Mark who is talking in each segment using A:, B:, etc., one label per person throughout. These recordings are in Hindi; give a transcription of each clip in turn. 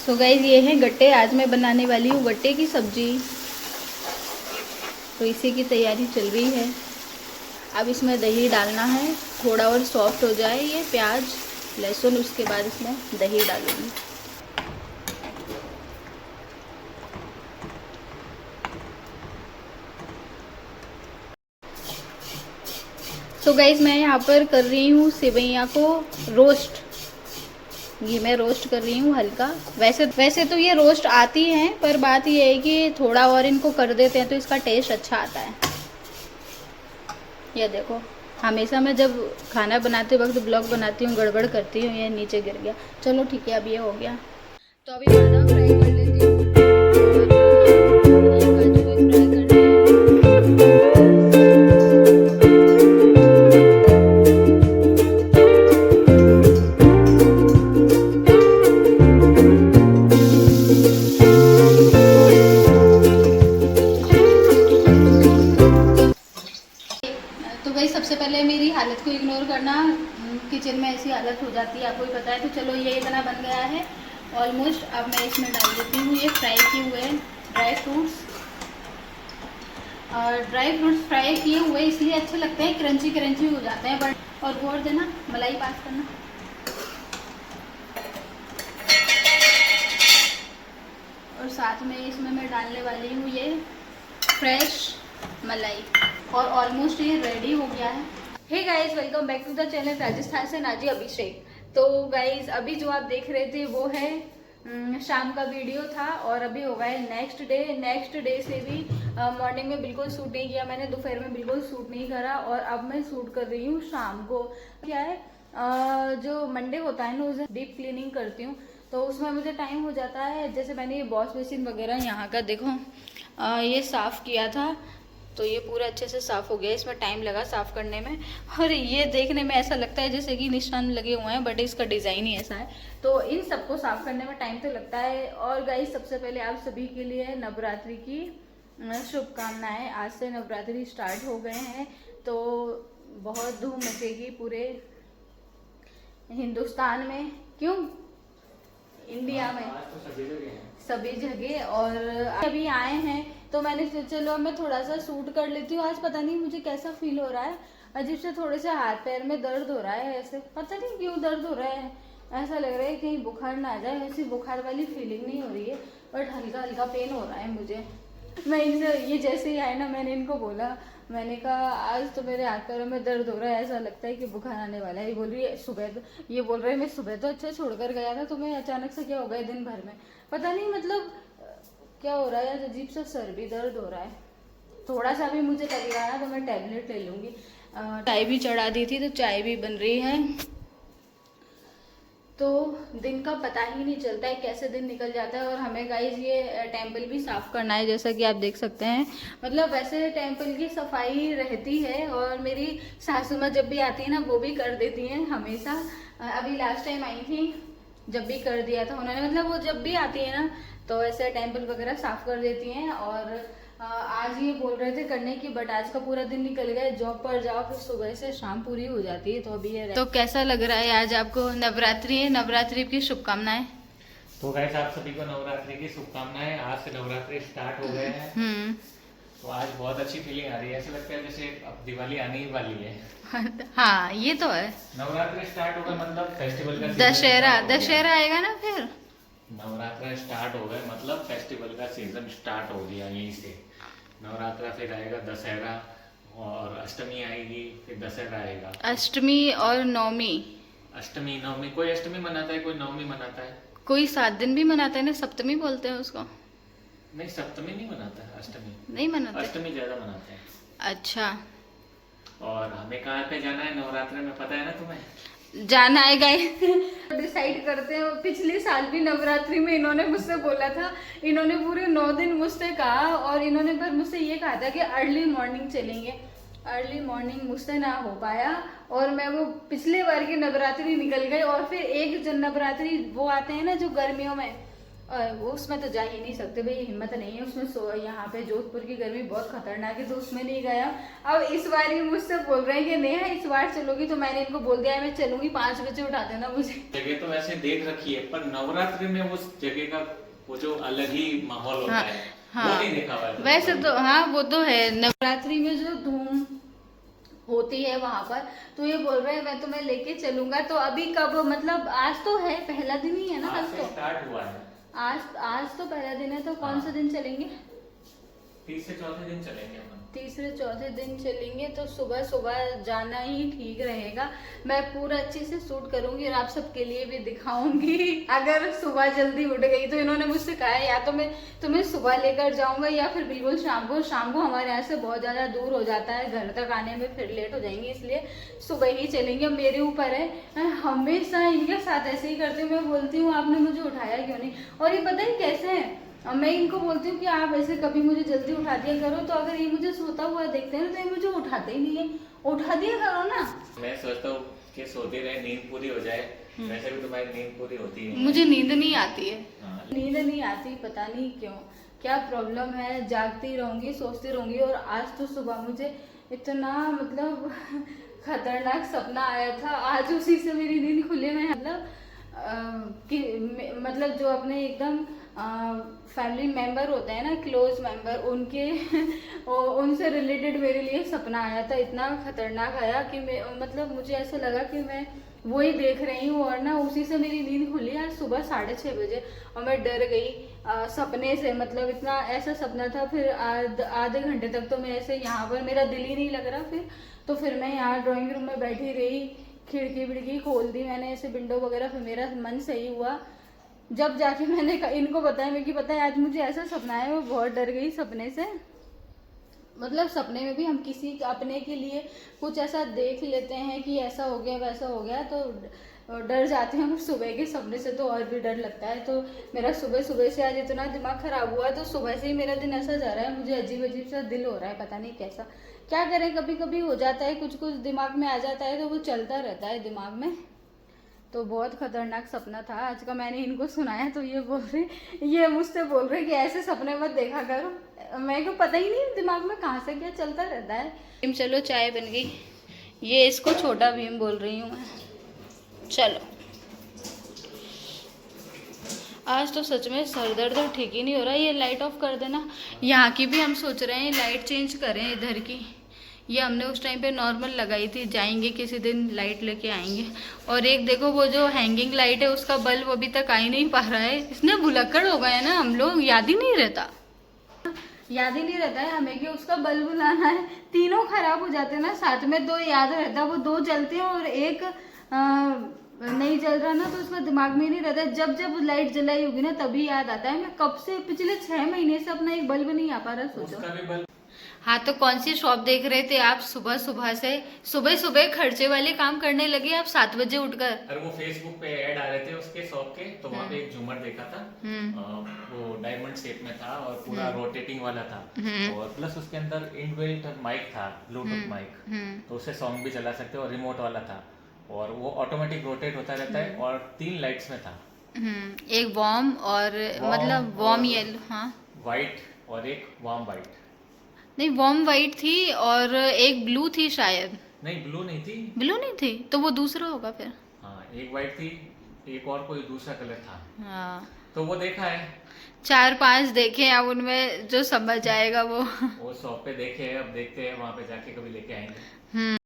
A: सो गाइस ये है गट्टे। आज मैं बनाने वाली हूँ गट्टे की सब्जी। तो इसी की तैयारी चल रही है। अब इसमें दही डालना है, थोड़ा और सॉफ्ट हो जाए ये प्याज लहसुन, उसके बाद इसमें दही डालूंगी। तो गाइस मैं यहाँ पर कर रही हूँ सेवैया को रोस्ट। घी में रोस्ट कर रही हूँ हल्का। वैसे तो ये रोस्ट आती हैं, पर बात ये है कि थोड़ा और इनको कर देते हैं तो इसका टेस्ट अच्छा आता है। ये देखो, हमेशा मैं जब खाना बनाते वक्त ब्लॉग बनाती हूँ गड़बड़ करती हूँ, ये नीचे गिर गया। चलो ठीक है, अब ये हो गया। तो अभी बादाम फ्राई कर लेती हूँ और ये काजू भी फ्राई करना है। तो भाई सबसे पहले मेरी हालत को इग्नोर करना। किचन में ऐसी हालत हो जाती है, आपको ही पता है। तो चलो ये इतना बन गया है ऑलमोस्ट। अब मैं इसमें डाल देती हूँ ये फ्राई किए हुए ड्राई फ्रूट्स। और ड्राई फ्रूट्स फ्राई किए हुए इसलिए अच्छे लगते हैं, क्रंची क्रंची हो जाते हैं। बट और बोल देना, मलाई पास करना। और साथ में इसमें मैं डालने वाली हूँ ये फ्रेश मलाई। और ऑलमोस्ट ये रेडी हो गया है। Hey guys, welcome back to the channel Rajasthan से नाजी अभिषेक। तो गाइस अभी जो आप देख रहे थे वो है शाम का वीडियो था, और अभी हो गया है नेक्स्ट डे। नेक्स्ट डे से भी मॉर्निंग में बिल्कुल शूट नहीं किया मैंने, दोपहर में बिल्कुल शूट नहीं करा, और अब मैं शूट कर रही हूँ शाम को। क्या है जो मंडे होता है ना, उसे डीप क्लीनिंग करती हूँ, तो उसमें मुझे टाइम हो जाता है। जैसे मैंने ये वॉश बेसिन वगैरह यहाँ का देखो ये साफ़ किया था, तो ये पूरा अच्छे से साफ़ हो गया। इसमें टाइम लगा साफ़ करने में, और ये देखने में ऐसा लगता है जैसे कि निशान लगे हुए हैं, बट इसका डिज़ाइन ही ऐसा है। तो इन सबको साफ़ करने में टाइम तो लगता है। और गाइस सबसे पहले आप सभी के लिए नवरात्रि की शुभकामनाएं। आज से नवरात्रि स्टार्ट हो गए हैं, तो बहुत धूम मचेगी पूरे हिंदुस्तान में, क्यों इंडिया में, सभी जगह। और अभी आए हैं तो मैंने सोचा चलो मैं थोड़ा सा शूट कर लेती हूँ। आज पता नहीं मुझे कैसा फील हो रहा है, अजीब से थोड़े से हाथ पैर में दर्द हो रहा है। ऐसे पता नहीं क्यों दर्द हो रहा है, ऐसा लग रहा है कहीं बुखार ना आ जाए। वैसे बुखार वाली फीलिंग नहीं हो रही है, बट हल्का हल्का पेन हो रहा है मुझे। मैं इनसे ये जैसे ही आए ना, मैंने इनको बोला, मैंने कहा आज तो मेरे हाथ पैरों में दर्द हो रहा है, ऐसा लगता है कि बुखार आने वाला है। ये बोल रही है सुबह तो, ये बोल रहे हैं मैं सुबह तो अच्छा छोड़कर गया था, तुम्हें अचानक से क्या हो गया दिन भर में, पता नहीं मतलब क्या हो रहा है। अजीब सा सर भी दर्द हो रहा है, थोड़ा सा भी मुझे लग रहा है तो मैं टैबलेट ले लूँगी। चाय भी चढ़ा दी थी, तो चाय भी बन रही है। तो दिन का पता ही नहीं चलता है कैसे दिन निकल जाता है। और हमें गाइस ये टेंपल भी साफ़ करना है, जैसा कि आप देख सकते हैं। मतलब वैसे टेंपल की सफाई रहती है, और मेरी सासू माँ जब भी आती है ना वो भी कर देती हैं हमेशा। अभी लास्ट टाइम आई थी जब भी कर दिया था उन्होंने। मतलब वो जब भी आती है ना तो ऐसे टेंपल वगैरह साफ़ कर देती हैं। और आज ये बोल रहे थे करने की, बट आज का पूरा दिन निकल गया। जॉब पर जाओ फिर सुबह से शाम पूरी हो जाती है, तो अभी ये तो कैसा लग रहा है आज आपको? नवरात्रि है, नवरात्रि की शुभकामनाएं।
B: तो गाइस आप सभी को नवरात्रि की शुभकामनाएं। आज से नवरात्रि स्टार्ट हो गए हैं। तो आज बहुत अच्छी फीलिंग आ रही है, ऐसा लगता है जैसे अब दिवाली आने ही वाली है।
A: हाँ ये तो है,
B: नवरात्रि स्टार्ट हो गए मतलब फेस्टिवल का
A: दशहरा आएगा ना फिर।
B: नवरात्रि स्टार्ट हो गए मतलब फेस्टिवल का सीजन स्टार्ट हो गया यहीं से। नवरात्रा फिर आएगा दशहरा, और अष्टमी आएगी, फिर दशहरा आएगा।
A: अष्टमी और नवमी।
B: अष्टमी नवमी, कोई अष्टमी मनाता है कोई नवमी मनाता है।
A: कोई 7 दिन भी मनाते हैं ना, सप्तमी बोलते हैं उसको।
B: नहीं सप्तमी नहीं मनाता है, अष्टमी
A: नहीं मनाते,
B: अष्टमी ज्यादा मनाते हैं।
A: अच्छा।
B: और हमें कहाँ पे जाना है नवरात्रि में पता है ना तुम्हें?
A: जाना है गाइस डिसाइड करते हैं। पिछले साल भी नवरात्रि में इन्होंने मुझसे बोला था, इन्होंने पूरे 9 दिन मुझसे कहा, और इन्होंने पर मुझसे ये कहा था कि अर्ली मॉर्निंग चलेंगे। अर्ली मॉर्निंग मुझसे ना हो पाया, और मैं वो पिछले बार की नवरात्रि निकल गई। और फिर एक जन नवरात्रि वो आते हैं ना जो गर्मियों में, वो उसमें तो जा ही नहीं सकते भाई, हिम्मत नहीं है उसमें। यहाँ पे जोधपुर की गर्मी बहुत खतरनाक है, तो उसमें नहीं गया। अब इस बार ये मुझसे बोल रहे हैं कि नेहा इस बार चलोगी, तो मैंने इनको बोल दिया है मैं चलूंगी, 5 बजे उठा देना मुझे।
B: जगह तो वैसे देख रखी है, पर नवरात्रि में उस जगह का वो जो अलग ही माहौल होता है, वो नहीं देखा हुआ है।
A: वैसे तो हाँ वो तो है, नवरात्रि में जो धूम होती है वहां पर, तो ये बोल रहे हैं मैं तुम्हें लेके चलूंगा। तो अभी कब, मतलब आज तो है, पहला दिन ही है ना कल तो
B: स्टार्ट हुआ है।
A: आज तो पहला दिन है, तो कौन सा दिन चलेंगे?
B: तीसरे चौथे दिन चलेंगे हम।
A: तीसरे चौथे दिन चलेंगे, तो सुबह सुबह जाना ही ठीक रहेगा। मैं पूरा अच्छे से शूट करूंगी और आप सबके लिए भी दिखाऊंगी। अगर सुबह जल्दी उठ गई तो इन्होंने मुझसे कहा है या तो मैं तुम्हें सुबह लेकर जाऊंगा या फिर बिल्कुल शाम को। शाम को हमारे यहाँ से बहुत ज़्यादा दूर हो जाता है, घर तक आने में फिर लेट हो जाएंगे, इसलिए सुबह ही चलेंगे। मेरे ऊपर है, मैं हमेशा इनके साथ ऐसे ही करती हूँ। मैं बोलती हूँ आपने मुझे उठाया क्यों नहीं, और ये पता ही कैसे है, अब मैं इनको बोलती हूँ कि आप ऐसे कभी मुझे जल्दी उठा दिया करो, तो अगर ये मुझे सोता हुआ देखते हैं ना, तो ये मुझे उठाते ही नहीं है। उठा दिया करो ना।
B: मैं सोचता हूँ कि सोते रहे, नींद पूरी हो जाए। वैसे भी तुम्हारी नींद पूरी होती नहीं।
A: मुझे नींद नहीं आती है।
B: हाँ।
A: नींद नहीं आती, पता नहीं क्यों, क्या प्रॉब्लम है। जागती रहूंगी, सोचती रहूंगी। और आज तो सुबह मुझे इतना मतलब खतरनाक सपना आया था, आज उसी से मेरी नींद खुली। मैं मतलब जो अपने एकदम फैमिली मेंबर होते हैं ना, क्लोज मेंबर, उनके उनसे रिलेटेड मेरे लिए सपना आया था। इतना खतरनाक आया कि मतलब मुझे ऐसा लगा कि मैं वही देख रही हूँ, और ना उसी से मेरी नींद खुली आज सुबह 6:30 बजे। और मैं डर गई सपने से, मतलब इतना ऐसा सपना था। फिर आधे घंटे तक तो मैं ऐसे यहाँ पर, मेरा दिल ही नहीं लग रहा। फिर मैं यहाँ ड्राइंग रूम में बैठी रही, खिड़की विड़की खोल दी मैंने, ऐसे विंडो वगैरह, फिर मेरा मन सही हुआ। जब जाके मैंने इनको बताया, मैं कि पता है आज मुझे ऐसा सपना है। मैं बहुत डर गई सपने से। मतलब सपने में भी हम किसी अपने के लिए कुछ ऐसा देख लेते हैं कि ऐसा हो गया वैसा हो गया, तो डर जाते हैं। सुबह के सपने से तो और भी डर लगता है। तो मेरा सुबह सुबह से आज इतना दिमाग खराब हुआ, तो सुबह से ही मेरा दिन ऐसा जा रहा है। मुझे अजीब अजीब सा दिल हो रहा है, पता नहीं कैसा, क्या करें, कभी कभी हो जाता है, कुछ कुछ दिमाग में आ जाता है, तो वो चलता रहता है दिमाग में। तो बहुत खतरनाक सपना था आज का। मैंने इनको सुनाया तो ये मुझसे बोल रहे कि ऐसे सपने मत देखा करो। मेरे को पता ही नहीं दिमाग में कहाँ से क्या चलता रहता है। चलो चाय बन गई। ये इसको छोटा भीम बोल रही हूँ मैं। चलो, आज तो सच में सर दर्द तो ठीक ही नहीं हो रहा। ये लाइट ऑफ कर देना। यहाँ की भी हम सोच रहे हैं लाइट चेंज करें इधर की। ये हमने उस टाइम पे नॉर्मल लगाई थी, जाएंगे किसी दिन लाइट लेके आएंगे। और एक देखो वो जो हैंगिंग लाइट है उसका बल्ब अभी तक आ ही नहीं पा रहा है। इसने भुलक्कड़ हो गए ना हम लोग, याद ही नहीं रहता है हमें कि उसका बल्ब लाना है। तीनों खराब हो जाते हैं ना साथ में, 2 याद रहता है, वो 2 जलते हैं और एक नहीं जल रहा ना, तो उसका दिमाग में नहीं रहता। जब जब लाइट जलाई होगी ना तभी याद आता है। मैं कब से पिछले 6 महीने से अपना एक बल्ब नहीं आ पा रहा, सोचो। हाँ, तो कौन सी शॉप देख रहे थे आप सुबह सुबह खर्चे वाले काम करने लगे आप 7 बजे उठकर?
B: अरे वो फेसबुक पे ऐड आ रहे थे उसके शॉप के, तो वहाँ पे एक झूमर देखा था। वो डायमंड शेप में था और पूरा रोटेटिंग वाला था, और प्लस उसके अंदर इनबिल्ट माइक था, ब्लूटूथ माइक, तो उससे सॉन्ग भी चला सकते हो, और रिमोट वाला था, और वो ऑटोमेटिक रोटेट होता रहता है, और 3 लाइट्स में था।
A: एक वार्म और मतलब वार्म येलो, हाँ,
B: व्हाइट, और एक वार्म व्हाइट।
A: नहीं, वार्म व्हाइट थी और एक ब्लू थी शायद।
B: नहीं, ब्लू नहीं थी,
A: तो वो दूसरा होगा फिर।
B: हाँ, एक व्हाइट थी, एक और कोई दूसरा कलर था।
A: हाँ,
B: तो वो देखा है,
A: 4-5 देखे, अब उनमें जो समझ आएगा वो
B: शॉप पे देखे हैं, अब देखते हैं वहाँ पे जाके कभी लेके आएंगे।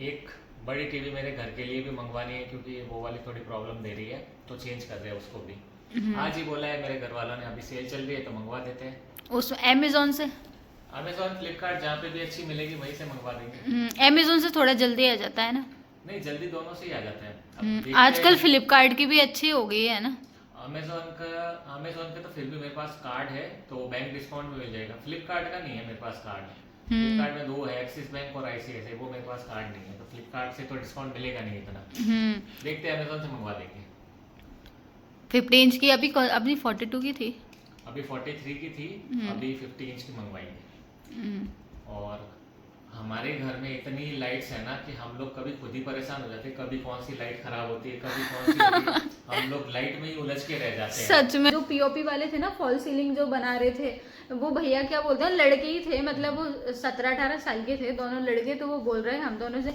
B: एक बड़ी टीवी मेरे घर के लिए भी मंगवानी है, क्योंकि वो वाली थोड़ी प्रॉब्लम दे रही है, तो चेंज कर रहे हैं उसको भी। आज ही बोला है मेरे घर वालों ने, अभी सेल चल रही है तो मंगवा देते हैं।
A: उस अमेजोन से,
B: फ्लिपकार्ट, जहाँ पे भी अच्छी मिलेगी वहीं से मंगवा देंगे।
A: अमेजोन से थोड़ा जल्दी आ जाता है ना?
B: नहीं, जल्दी दोनों से ही आ जाता है।
A: आजकल फ्लिपकार्ट की भी अच्छी हो गई है ना।
B: अमेजोन का तो फिर भी मेरे पास कार्ड है, तो बैंक डिस्काउंट भी मिल जाएगा। फ्लिपकार्ट का नहीं है मेरे पास कार्ड। फ्लिपकार्ट में 2 है, एक्सिस बैंक और ICICI, वो मेरे पास कार्ड नहीं है, तो फ्लिपकार्ट से तो डिस्काउंट मिलेगा नहीं इतना। देखते हैं, अमेजोन से मंगवा देंगे।
A: 50 इंच की अभी 42 की थी,
B: अभी 43 की थी, अभी 50 इंच की मंगवाएंगे। और हमारे घर में इतनी लाइट्स है ना कि हम लोग कभी खुद ही परेशान हो जाते हैं, कभी कौन सी लाइट खराब होती है, कभी कौन सी होती है। हम लोग लाइट में ही उलझ के रह जाते हैं।
A: सच में। जो पीओपी वाले थे ना, फॉल सीलिंग जो बना रहे थे, वो भैया क्या बोलते हैं, लड़के ही थे, मतलब वो 17-18 साल के थे दोनों लड़के। तो वो बोल रहे हैं हम दोनों से,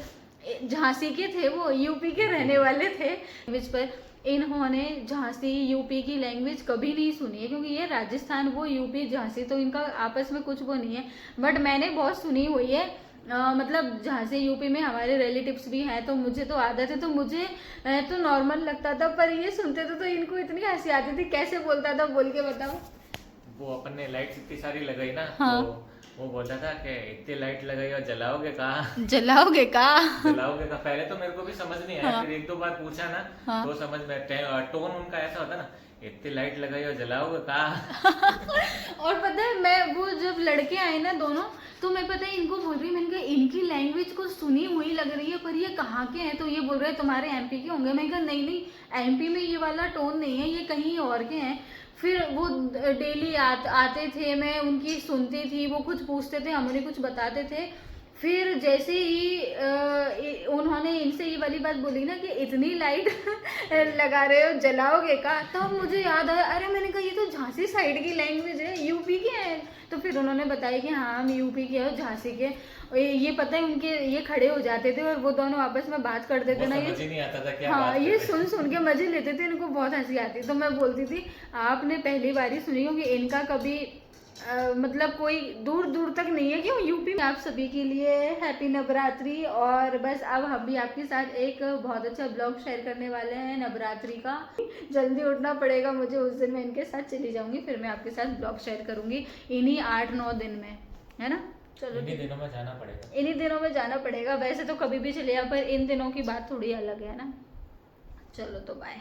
A: झांसी के थे वो, यूपी के रहने वाले थे। लैंग्वेज पर इन्होंने झांसी यूपी की लैंग्वेज कभी नहीं सुनी है, क्योंकि ये राजस्थान, वो यूपी झांसी, तो इनका आपस में कुछ वो नहीं है। बट मैंने बहुत सुनी हुई है, मतलब झांसी यूपी में हमारे रिलेटिव्स भी हैं, तो मुझे तो आदत है, तो मुझे तो नॉर्मल लगता था। पर ये सुनते थे तो इनको इतनी हंसी आती थी, कैसे बोलता था बोल के बताओ।
B: वो अपन ने लाइट्स इतनी सारी लगाई ना,
A: हाँ।
B: तो वो बोलता था कि इतनी लाइट लगाई और जलाओगे कहाँ?
A: जलाओगे का?
B: जलाओगे का? पहले तो मेरे को भी समझ नहीं आया।
A: हाँ।
B: फिर 1-2 बार पूछा ना,
A: हाँ।
B: तो समझ में, टोन उनका ऐसा होता ना, इतनी लाइट लगाई और जलाओगे कहाँ?
A: और पता है, मैं वो जब लड़के आए ना दोनों, तो मैं पता है इनको बोल रही, मैंने कहा इनकी लैंग्वेज को सुनी हुई लग रही है, पर ये कहाँ के हैं? तो ये बोल रहे हैं तुम्हारे एमपी के होंगे। मैं कहा नहीं नहीं, एमपी में ये वाला टोन नहीं है, ये कहीं और के हैं। फिर वो डेली आते थे, मैं उनकी सुनती थी, वो कुछ पूछते थे, हम उन्हें कुछ बताते थे। फिर जैसे ही उन्होंने इनसे ये वाली बात बोली ना कि इतनी लाइट लगा रहे हो, जलाओगे का, तब मुझे याद आया, अरे मैंने कहा ये तो झांसी साइड की लैंग्वेज है, यूपी की है। तो फिर उन्होंने बताया कि हाँ हम यूपी के हो, झांसी के। ये पता है उनके, ये खड़े हो जाते थे और वो दोनों आपस में बात करते थे ना, ये
B: समझ ही नहीं आता था क्या
A: हाँ,
B: बात
A: ये
B: कर
A: सुन सुन के मजे लेते थे, इनको बहुत हंसी आती। तो मैं बोलती थी आपने पहली बार ही सुनी होगी, इनका कभी मतलब कोई दूर दूर तक नहीं है, क्यों यूपी में। आप सभी के लिए हैप्पी नवरात्रि। और बस अब हम भी आपके साथ एक बहुत अच्छा ब्लॉग शेयर करने वाले हैं नवरात्रि का। जल्दी उठना पड़ेगा मुझे, उस दिन मैं इनके साथ चली जाऊंगी, फिर मैं आपके साथ ब्लॉग शेयर करूंगी इन्हीं 8-9 दिन में, है ना। चलो,
B: इन्हीं दिनों में जाना पड़ेगा,
A: इन्हीं दिनों में जाना पड़ेगा। वैसे तो कभी भी चले जाओ, पर इन दिनों की बात थोड़ी अलग है ना। चलो तो बाय।